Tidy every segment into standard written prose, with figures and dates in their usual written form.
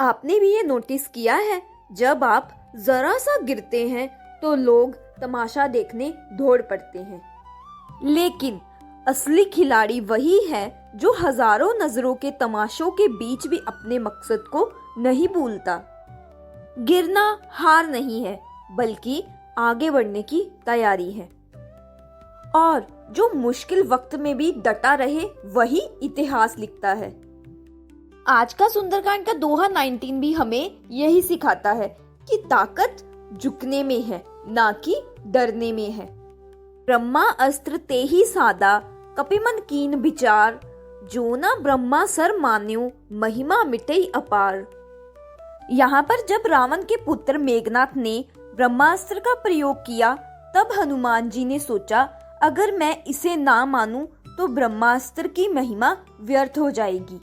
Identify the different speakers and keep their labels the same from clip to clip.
Speaker 1: आपने भी ये नोटिस किया है, जब आप जरा सा गिरते हैं तो लोग तमाशा देखने दौड़ पड़ते हैं, लेकिन असली खिलाड़ी वही है जो हजारों नजरों के तमाशों के बीच भी अपने मकसद को नहीं भूलता। गिरना हार नहीं है, बल्कि आगे बढ़ने की तैयारी है। और जो मुश्किल वक्त में भी डटा रहे, वही इतिहास लिखता है। आज का सुंदरकांड का दोहा 19 भी हमें यही सिखाता है कि ताकत झुकने में है, ना कि डरने में है। ब्रह्मा अस्त्र ते ही सादा, कपिमन कीन विचार, जो ना ब्रह्मा सर मान्यो, महिमा मिटई अपार। यहाँ पर जब रावण के पुत्र मेघनाथ ने ब्रह्मास्त्र का प्रयोग किया, तब हनुमान जी ने सोचा, अगर मैं इसे ना मानूं तो ब्रह्मास्त्र की महिमा व्यर्थ हो जाएगी।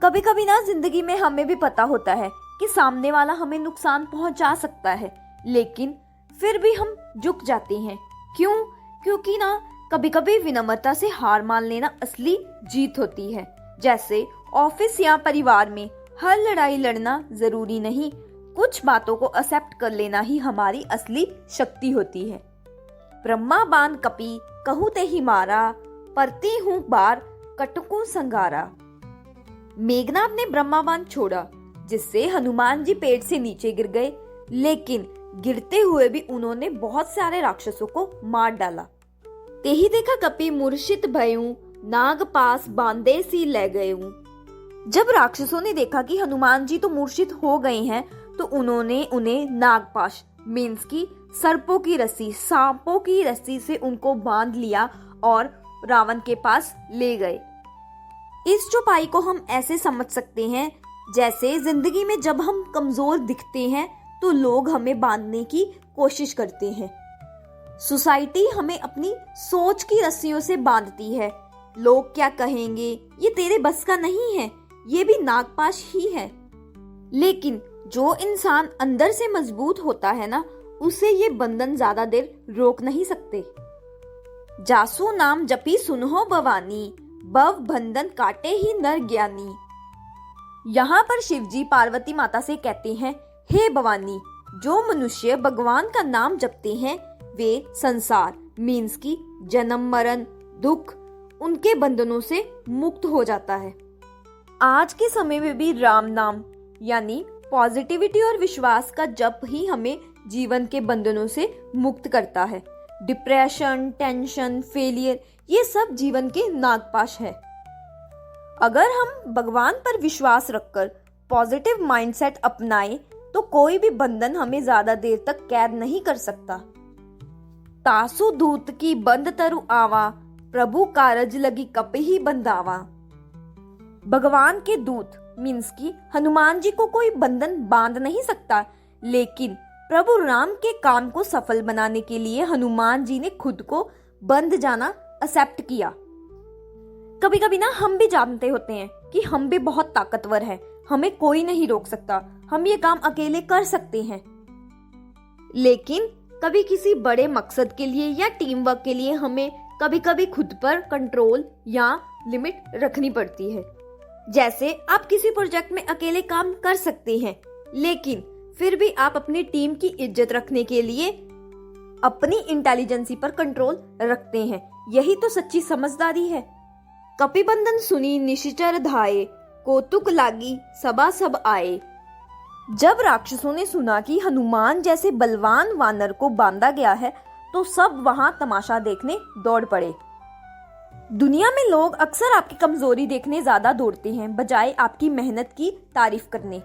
Speaker 1: कभी कभी ना जिंदगी में हमें भी पता होता है कि सामने वाला हमें नुकसान पहुंचा सकता है, लेकिन फिर भी हम झुक जाते हैं। क्यों? क्योंकि ना कभी कभी विनम्रता से हार मान लेना असली जीत होती है। जैसे ऑफिस या परिवार में हर लड़ाई लड़ना जरूरी नहीं, कुछ बातों को एक्सेप्ट कर लेना ही हमारी असली शक्ति होती है। ब्रह्मा बान कपी, कहूँ ते ही मारा, परती हूँ बार, कटको संगारा। मेघनाथ ने ब्रह्मा बाण छोड़ा, जिससे हनुमान जी पेड़ से नीचे गिर गए, लेकिन गिरते हुए भी उन्होंने बहुत सारे राक्षसों को मार डाला। ते ही देखा कपि मूर्छित भयूं, नाग पास बांधे सी ले गयूं। जब राक्षसों ने देखा कि हनुमान जी तो मूर्छित हो गए हैं, तो उन्होंने उन्हें नागपाश मीन्स की सर्पों की रस्सी, सांपों की रस्सी से उनको बांध लिया और रावण के पास ले गए। इस चौपाई को हम ऐसे समझ सकते हैं, जैसे जिंदगी में जब हम कमजोर दिखते हैं तो लोग हमें बांधने की कोशिश करते हैं। सोसाइटी हमें अपनी सोच की रस्सियों से बांधती है। लोग क्या कहेंगे, ये तेरे बस का नहीं है, ये भी नागपाश ही है। लेकिन जो इंसान अंदर से मजबूत होता है ना, उसे ये बंधन ज्यादा देर रोक नहीं सकते। जासू नाम जपी सुनहो भवानी, भव बंधन काटे ही नर ज्ञानी। यहाँ पर शिवजी पार्वती माता से कहते हैं, हे भवानी, जो मनुष्य भगवान का नाम जपते हैं वे संसार मीन्स की जन्म मरण दुख उनके बंधनों से मुक्त हो जाता है। आज के समय में भी राम नाम यानी पॉजिटिविटी और विश्वास का जप ही हमें जीवन के बंधनों से मुक्त करता है। डिप्रेशन, टेंशन, फेलियर, ये सब जीवन के नागपाश है। अगर हम भगवान पर विश्वास रखकर पॉजिटिव माइंडसेट अपनाएं, तो कोई भी बंधन हमें ज्यादा देर तक कैद नहीं कर सकता। तासु दूत की बंद तरु आवा, प्रभु कारज लगी कपि ही बंधावा। भगवान के दूत मीन्स की हनुमान जी को कोई बंधन बांध नहीं सकता, लेकिन प्रभु राम के काम को सफल बनाने के लिए हनुमान जी ने खुद को बंध जाना एक्सेप्ट किया। कभी कभी ना हम भी जानते होते हैं कि हम भी बहुत ताकतवर हैं, हमें कोई नहीं रोक सकता, हम ये काम अकेले कर सकते हैं। लेकिन कभी किसी बड़े मकसद के लिए या टीम वर्क के लिए हमें कभी कभी खुद पर कंट्रोल या लिमिट रखनी पड़ती है। जैसे आप किसी प्रोजेक्ट में अकेले काम कर सकते हैं, लेकिन फिर भी आप अपनी टीम की इज्जत रखने के लिए अपनी इंटेलिजेंसी पर कंट्रोल रखते हैं। यही तो सच्ची समझदारी है। कपिबंधन सुनी निशिचर धाये, कौतुक लागी सबा सब आए। जब राक्षसों ने सुना कि हनुमान जैसे बलवान वानर को बांधा गया है, तो सब वहां तमाशा देखने दौड़ पड़े। दुनिया में लोग अक्सर आपकी कमजोरी देखने ज्यादा दौड़ते हैं, बजाय आपकी मेहनत की तारीफ करने।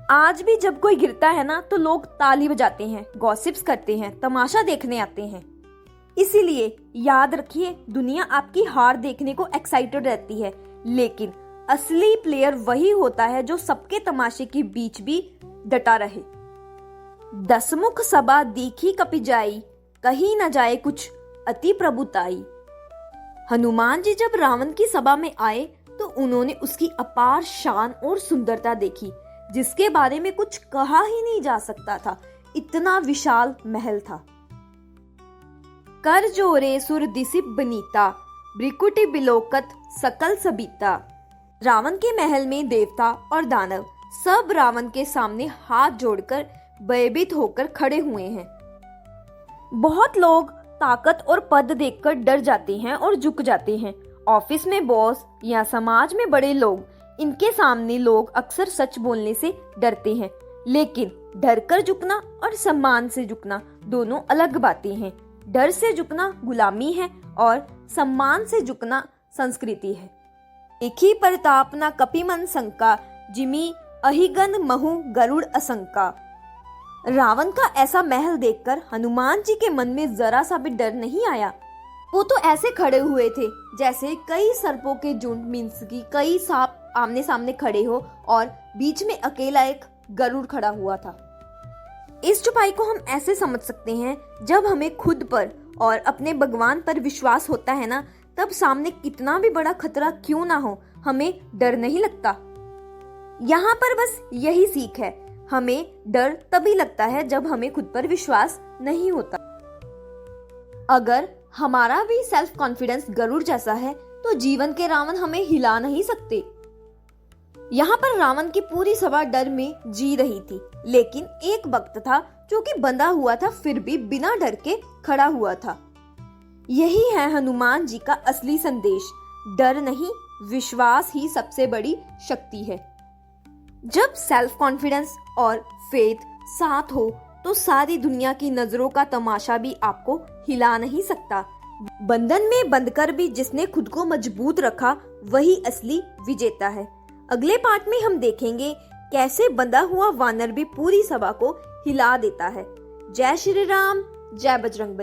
Speaker 1: आज भी जब कोई गिरता है ना, तो लोग ताली बजाते हैं, गॉसिप्स करते हैं, तमाशा देखने आते हैं। इसीलिए याद रखिए, दुनिया आपकी हार देखने को एक्साइटेड रहती है, लेकिन असली प्लेयर वही होता है जो सबके तमाशे के बीच भी डटा रहे। दसमुख सभा दीखी कपि जाई, कहीं न जाए कुछ अति प्रभुताई। हनुमान जी जब रावण की सभा में आए, तो उन्होंने उसकी अपार शान और सुंदरता देखी, जिसके बारे में कुछ कहा ही नहीं जा सकता था। इतना विशाल महल था। कर जोरे सुर दिसि बनीता, ब्रिकुटि बिलोकत सकल सबीता। रावण के महल में देवता और दानव सब रावण के सामने हाथ जोड़कर भयभीत होकर खड़े हुए हैं। बहुत लोग ताकत और पद देखकर डर जाते हैं और झुक जाते हैं। ऑफिस में बॉस या समाज में बड़े लोग, इनके सामने लोग अक्सर सच बोलने से डरते हैं। लेकिन डर कर झुकना और सम्मान से झुकना दोनों अलग बातें हैं। डर से झुकना गुलामी है और सम्मान से झुकना संस्कृति है। एक ही प्रताप न कपिमन शंका, जिमी अहिगन महु गरुड़ असंका। रावण का ऐसा महल देखकर हनुमान जी के मन में जरा सा भी डर नहीं आया। वो तो ऐसे खड़े हुए थे जैसे कई सर्पों के झुंड, मीन्स की कई सांप आमने सामने खड़े हो और बीच में अकेला एक गरुड़ खड़ा हुआ था। इस चुपाई को हम ऐसे समझ सकते हैं, जब हमें खुद पर और अपने भगवान पर विश्वास होता है ना, तब सामने कितना भी बड़ा खतरा क्यों ना हो, हमें डर नहीं लगता। यहाँ पर बस यही सीख है, हमें डर तभी लगता है जब हमें खुद पर विश्वास नहीं होता। अगर हमारा भी सेल्फ कॉन्फिडेंस गरुड़ जैसा है तो जीवन के रावण हमें हिला नहीं सकते। यहाँ पर रावण की पूरी सभा डर में जी रही थी, लेकिन एक भक्त था जो कि बंधा हुआ था, फिर भी बिना डर के खड़ा हुआ था। यही है हनुमान जी का असली संदेश। डर नहीं, विश्वास ही सबसे बड़ी शक्ति है। जब सेल्फ कॉन्फिडेंस और फेथ साथ हो तो सारी दुनिया की नजरों का तमाशा भी आपको हिला नहीं सकता। बंधन में बंधकर भी जिसने खुद को मजबूत रखा, वही असली विजेता है। अगले पार्ट में हम देखेंगे कैसे बंधा हुआ वानर भी पूरी सभा को हिला देता है। जय श्री राम, जय बजरंगबली।